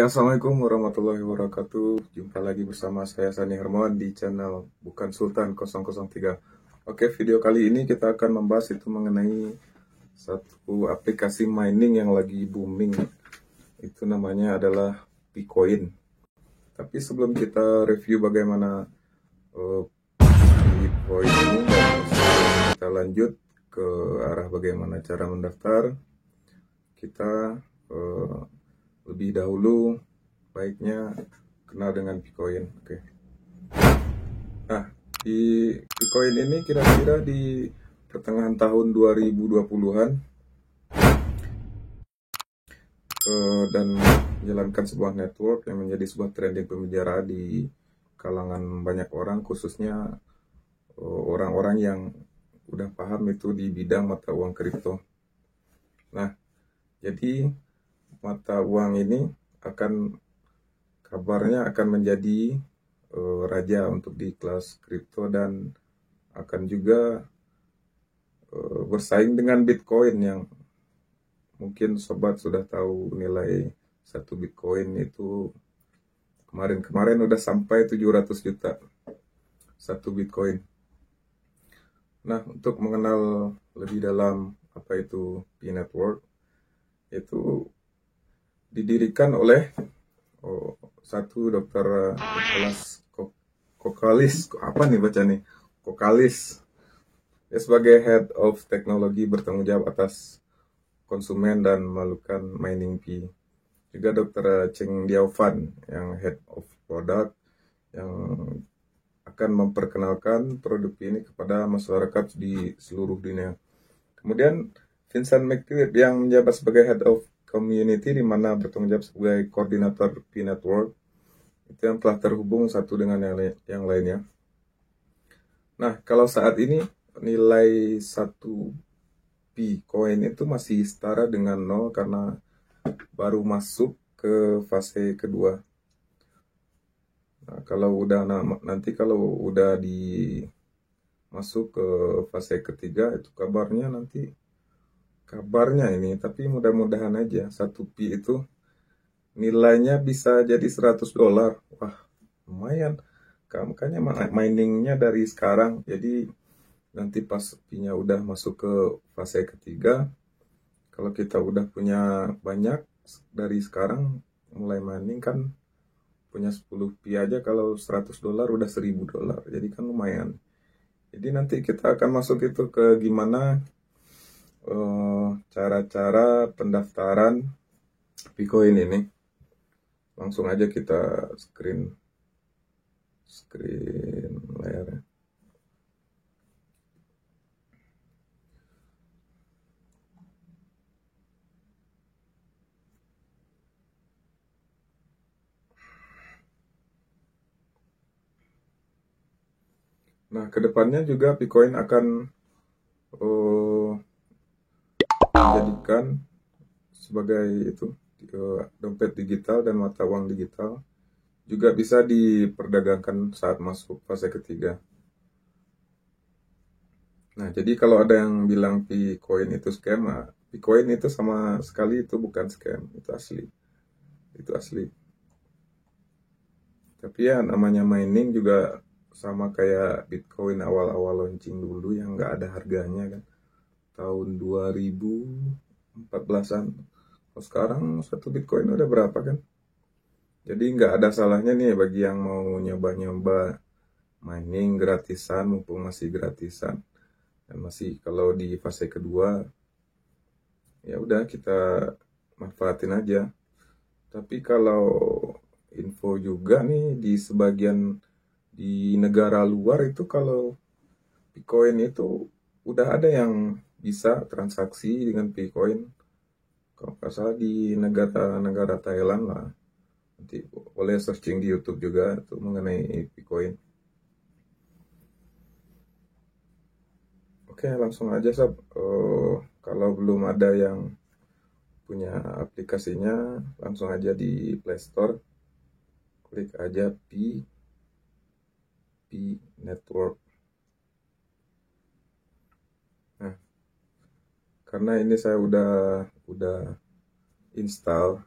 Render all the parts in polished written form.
Assalamualaikum warahmatullahi wabarakatuh. Jumpa lagi bersama saya Sani Hermawan di channel Bukan Sultan 003. Oke, video kali ini kita akan membahas itu mengenai satu aplikasi mining yang lagi booming. Itu namanya adalah Bitcoin. Tapi sebelum kita review bagaimana Bitcoin ini, kita lanjut ke arah bagaimana cara mendaftar. Kita lebih dahulu baiknya kenal dengan Bitcoin. Oke. Nah, di Bitcoin ini kira-kira di pertengahan tahun 2020-an dan menjalankan sebuah network yang menjadi sebuah trending pembicaraan di kalangan banyak orang, khususnya orang-orang yang udah paham itu di bidang mata uang kripto. Nah, jadi mata uang ini kabarnya akan menjadi raja untuk di kelas kripto dan akan juga bersaing dengan Bitcoin yang mungkin sobat sudah tahu nilai satu Bitcoin itu kemarin udah sampai 700 juta satu Bitcoin. Nah, untuk mengenal lebih dalam apa itu P-Network, itu didirikan oleh satu dokter Nicholas Kokalis, apa nih baca nih, Kokalis, ya, sebagai Head of Teknologi bertanggung jawab atas konsumen dan melakukan mining fee. Juga Dr. Cheng Diaofan yang Head of Product yang akan memperkenalkan produk ini kepada masyarakat di seluruh dunia. Kemudian Vincent McTighe yang menjabat sebagai Head of Community, di mana bertanggung jawab sebagai koordinator P-Network, itu yang telah terhubung satu dengan yang lainnya. Nah, kalau saat ini nilai satu Bitcoin itu masih setara dengan 0 karena baru masuk ke fase kedua. Nah, nanti kalau udah masuk ke fase ketiga, itu kabarnya ini, tapi mudah-mudahan aja satu Pi itu nilainya bisa jadi $100. Wah, lumayan. Makanya miningnya dari sekarang. Jadi nanti pas Pi-nya udah masuk ke fase ketiga, kalau kita udah punya banyak dari sekarang mulai mining kan, punya 10 Pi aja kalau $100 udah $1000. Jadi kan lumayan. Jadi nanti kita akan masuk itu ke gimana cara-cara pendaftaran Bitcoin ini. Langsung aja kita screen layarnya. Nah, kedepannya juga Bitcoin akan dijadikan sebagai dompet digital dan mata uang digital, juga bisa diperdagangkan saat masuk fase ketiga. Nah, jadi kalau ada yang bilang Bitcoin itu scam, Bitcoin itu sama sekali itu bukan scam, itu asli. Itu asli. Tapi ya namanya mining juga sama kayak Bitcoin awal-awal launching dulu yang nggak ada harganya kan. Tahun 2014-an. Kalau sekarang satu Bitcoin udah berapa kan? Jadi nggak ada salahnya nih bagi yang mau nyoba-nyoba mining gratisan, mumpung masih gratisan. Dan masih kalau di fase kedua, ya udah kita manfaatin aja. Tapi kalau info juga nih, di sebagian di negara luar itu kalau Bitcoin itu udah ada yang bisa transaksi dengan Bitcoin. Kalau nggak salah di negara Thailand lah. Nanti boleh searching di YouTube juga tuh mengenai Bitcoin. Oke, langsung aja sob. Kalau belum ada yang punya aplikasinya, langsung aja di Play Store, klik aja P-Network. Nah, karena ini saya udah install,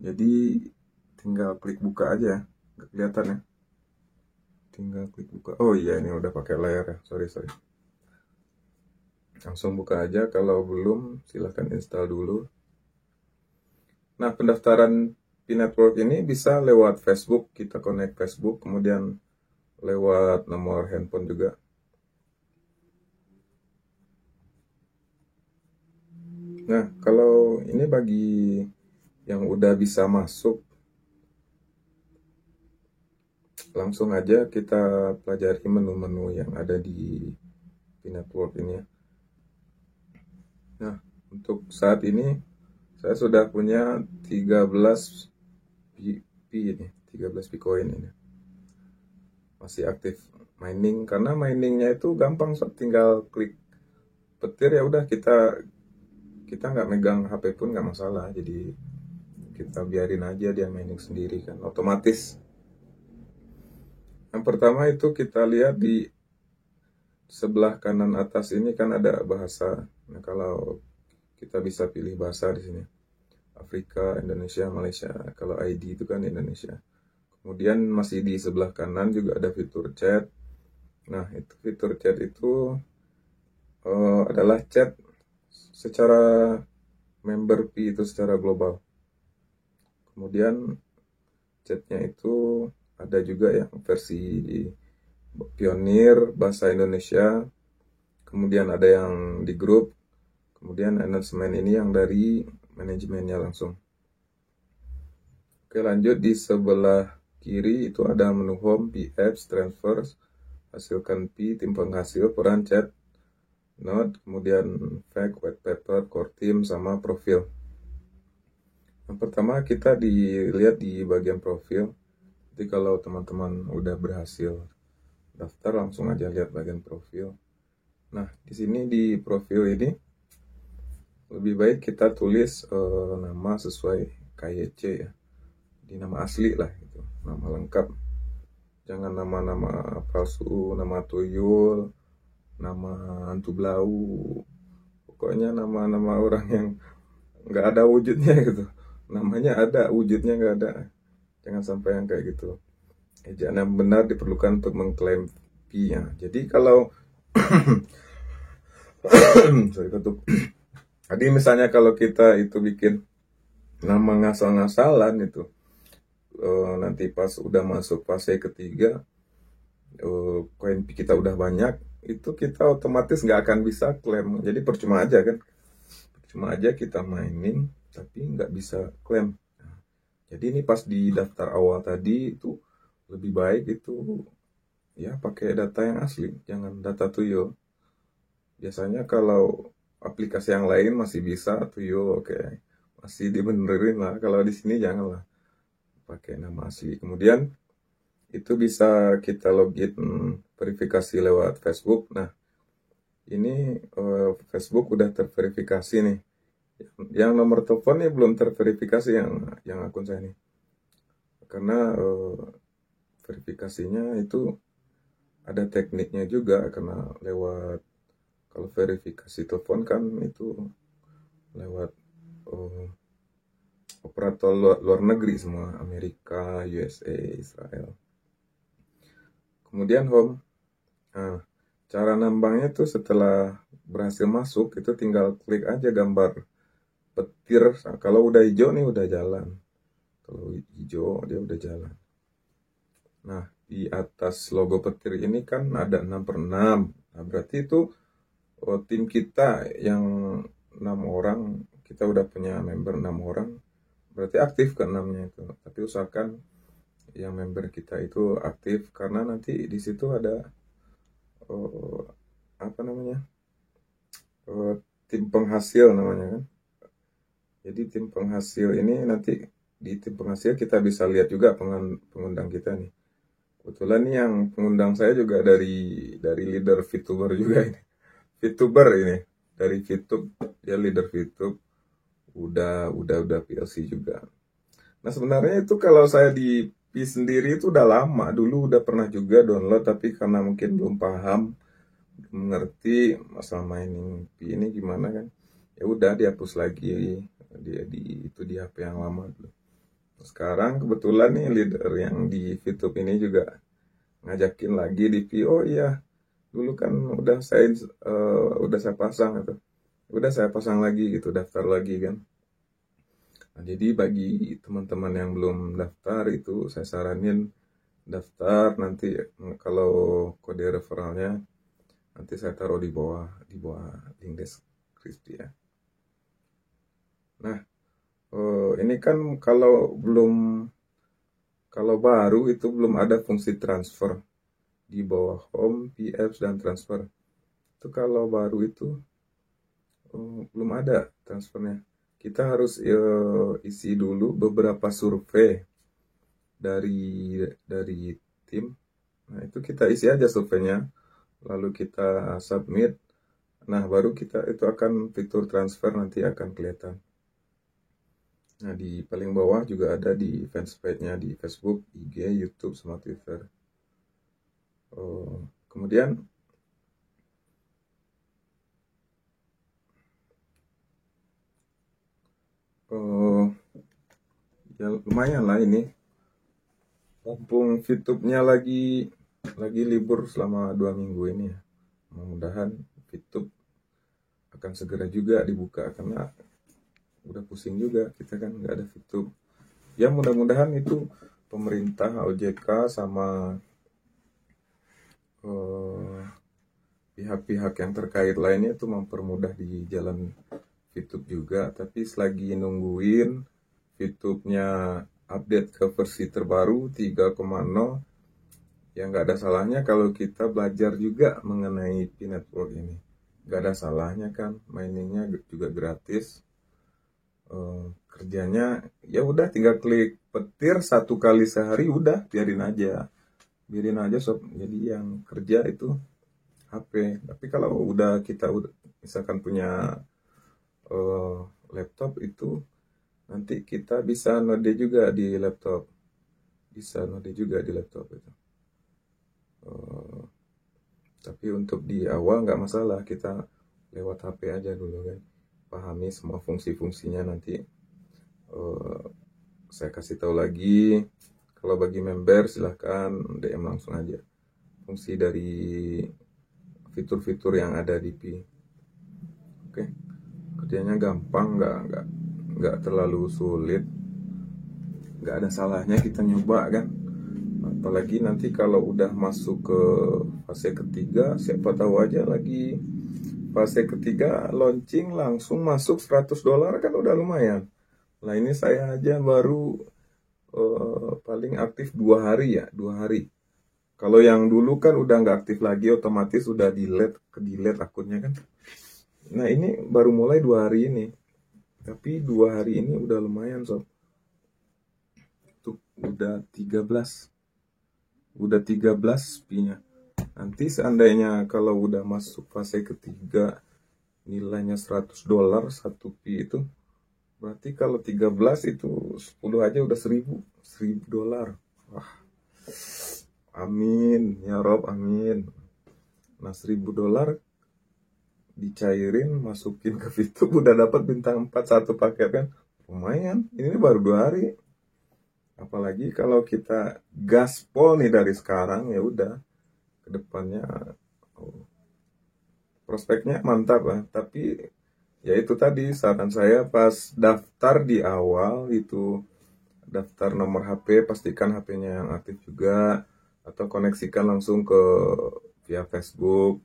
jadi tinggal klik buka aja, nggak kelihatan ya. Tinggal klik buka. Oh iya, ini udah pakai layar ya. Sorry. Langsung buka aja. Kalau belum, silahkan install dulu. Nah, pendaftaran P-Network ini bisa lewat Facebook. Kita connect Facebook, kemudian lewat nomor handphone juga. Nah, kalau ini bagi yang udah bisa masuk, langsung aja kita pelajari menu-menu yang ada di P-Network ini ya. Nah, untuk saat ini saya sudah punya 13 P ini, 13 Bitcoin ini. Masih aktif mining, karena miningnya itu gampang, so tinggal klik petir ya udah, kita nggak megang HP pun nggak masalah. Jadi kita biarin aja dia mining sendiri kan, otomatis. Yang pertama itu kita lihat di sebelah kanan atas ini kan ada bahasa. Nah, kalau kita bisa pilih bahasa di sini. Afrika, Indonesia, Malaysia. Kalau ID itu kan Indonesia. Kemudian masih di sebelah kanan juga ada fitur chat. Nah, itu fitur chat itu adalah chat secara member P itu secara global. Kemudian chatnya itu ada juga yang versi pionir bahasa Indonesia. Kemudian ada yang di grup. Kemudian announcement ini yang dari manajemennya langsung. Oke, lanjut di sebelah kiri itu ada menu home, P apps, transfers, hasilkan P, tim penghasil, peran chat, note, kemudian fact, white paper, core team, sama profil. Yang pertama kita dilihat di bagian profil. Jadi kalau teman-teman udah berhasil daftar, langsung aja lihat bagian profil. Nah, di sini di profil ini lebih baik kita tulis nama sesuai KYC ya, di nama asli lah gitu, nama lengkap. Jangan nama-nama palsu, nama tuyul, nama hantu blau, pokoknya nama-nama orang yang nggak ada wujudnya gitu. Namanya ada, wujudnya nggak ada. Jangan sampai yang kayak gitu. Ejaan yang benar diperlukan untuk mengklaim P-nya. Jadi kalau sorry, ketuk. Jadi misalnya kalau kita itu bikin nama ngasal-ngasalan itu, nanti pas udah masuk fase ketiga, koin kita udah banyak, itu kita otomatis nggak akan bisa klaim. Jadi percuma aja kan, percuma aja kita mining tapi nggak bisa klaim. Jadi ini pas di daftar awal tadi itu lebih baik itu ya pakai data yang asli, jangan data tuyul. Biasanya kalau aplikasi yang lain masih bisa tuyul, oke, masih dibenerin lah. Kalau di sini janganlah, pakai nama asli. Kemudian itu bisa kita login verifikasi lewat Facebook. Nah, ini Facebook udah terverifikasi nih. Yang nomor teleponnya belum terverifikasi yang akun saya nih. Karena verifikasinya itu ada tekniknya juga, karena lewat, kalau verifikasi telepon kan itu lewat operator luar negeri semua, Amerika, USA, Israel. Kemudian home. Nah, cara nambangnya tuh setelah berhasil masuk itu tinggal klik aja gambar petir. Nah, kalau udah hijau nih udah jalan. Kalau hijau dia udah jalan. Nah, di atas logo petir ini kan ada 6/6. Nah, berarti itu tim kita yang 6 orang, kita udah punya member 6 orang, berarti aktif ke 6-nya itu. Tapi usahakan yang member kita itu aktif, karena nanti di situ ada apa namanya, tim penghasil namanya kan. Jadi tim penghasil ini nanti di tim penghasil kita bisa lihat juga pengundang kita nih. Kebetulan nih yang pengundang saya juga dari leader VTuber juga ini. VTuber ini dari VTube, dia leader VTube, udah PLC juga. Nah, sebenarnya itu kalau saya di P sendiri itu udah lama, dulu udah pernah juga download, tapi karena mungkin belum paham, belum ngerti masalah mining P ini gimana kan, ya udah dihapus lagi, di HP yang lama dulu. Sekarang kebetulan nih leader yang di VTube ini juga ngajakin lagi di V. Oh iya, dulu kan udah saya pasang gitu. Udah saya pasang lagi gitu, daftar lagi kan. Nah, jadi bagi teman-teman yang belum daftar itu saya saranin daftar. Nanti kalau kode referralnya nanti saya taruh di bawah link deskripsi ya. Nah, ini kan kalau baru itu belum ada fungsi transfer di bawah home, PApps dan transfer. Itu kalau baru itu belum ada transfernya. Kita harus isi dulu beberapa survei dari tim. Nah, itu kita isi aja surveinya, lalu kita submit. Nah, baru itu akan fitur transfer nanti akan kelihatan. Nah, di paling bawah juga ada di fanspage-nya di Facebook, IG, YouTube, sama Twitter. Kemudian ya lumayan lah ini. Mumpung VTube-nya lagi libur selama 2 minggu ini ya. Mudah-mudahan VTube akan segera juga dibuka karena udah pusing juga kita kan nggak ada VTube. Ya mudah-mudahan itu pemerintah, OJK sama pihak-pihak yang terkait lainnya itu mempermudah di jalan VTube juga. Tapi selagi nungguin VTube-nya update ke versi terbaru 3.0, ya nggak ada salahnya kalau kita belajar juga mengenai P-Network ini. Nggak ada salahnya kan, mainingnya juga gratis. Kerjanya ya udah tinggal klik petir 1 kali sehari, udah biarin aja sob. Jadi yang kerja itu HP. Tapi kalau kita misalkan punya laptop itu, nanti kita bisa node juga di laptop. Itu. Tapi untuk di awal nggak masalah, kita lewat HP aja dulu kan. Pahami semua fungsi-fungsinya, nanti saya kasih tahu lagi. Kalau bagi member silahkan DM langsung aja fungsi dari fitur-fitur yang ada di Pi. Oke, kerjanya gampang, nggak terlalu sulit, nggak ada salahnya kita nyoba kan. Apalagi nanti kalau udah masuk ke fase ketiga, siapa tahu aja lagi fase ketiga launching langsung masuk $100 kan udah lumayan. Nah, ini saya aja baru paling aktif 2 hari ya, 2 hari. Kalau yang dulu kan udah nggak aktif lagi, otomatis udah delete akunnya kan. Nah, ini baru mulai 2 hari ini. Tapi 2 hari ini udah lumayan sob. Tuh, udah 13 Pi-nya. Nanti seandainya kalau udah masuk fase ketiga nilainya $100 1 Pi itu, berarti kalau 13 itu 10 aja udah $1.000. Wah, amin ya Rob, amin. Nah, $1.000 dicairin, masukin ke VTube, udah dapat bintang 4 1 paket kan. Lumayan, ini baru 2 hari. Apalagi kalau kita gaspol nih dari sekarang, ya udah kedepannya prospeknya mantap lah. Tapi ya itu tadi saran saya pas daftar di awal itu, daftar nomor HP, pastikan HP-nya yang aktif juga, atau koneksikan langsung ke via Facebook,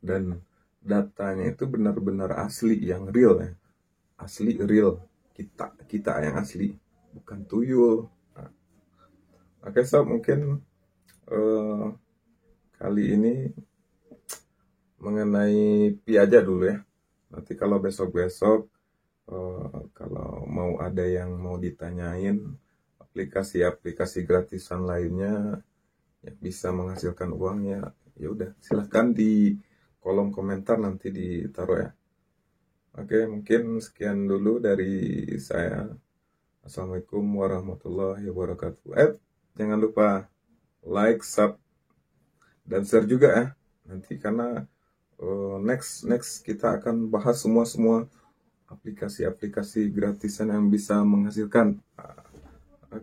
dan datanya itu benar-benar asli, yang real ya, asli real, kita yang asli, bukan tuyul. Nah, oke sob, mungkin kali ini mengenai Pi aja dulu ya. Nanti kalau besok-besok kalau mau ada yang mau ditanyain aplikasi-aplikasi gratisan lainnya yang bisa menghasilkan uang, ya udah silahkan di kolom komentar nanti ditaruh ya. Oke, mungkin sekian dulu dari saya. Assalamualaikum warahmatullahi wabarakatuh. Jangan lupa like, sub, dan share juga ya. Nanti karena next kita akan bahas semua aplikasi-aplikasi gratisan yang bisa menghasilkan.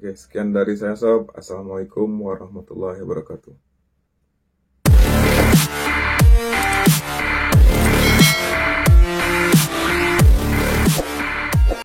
Oke, sekian dari saya Sob. Assalamualaikum warahmatullahi wabarakatuh.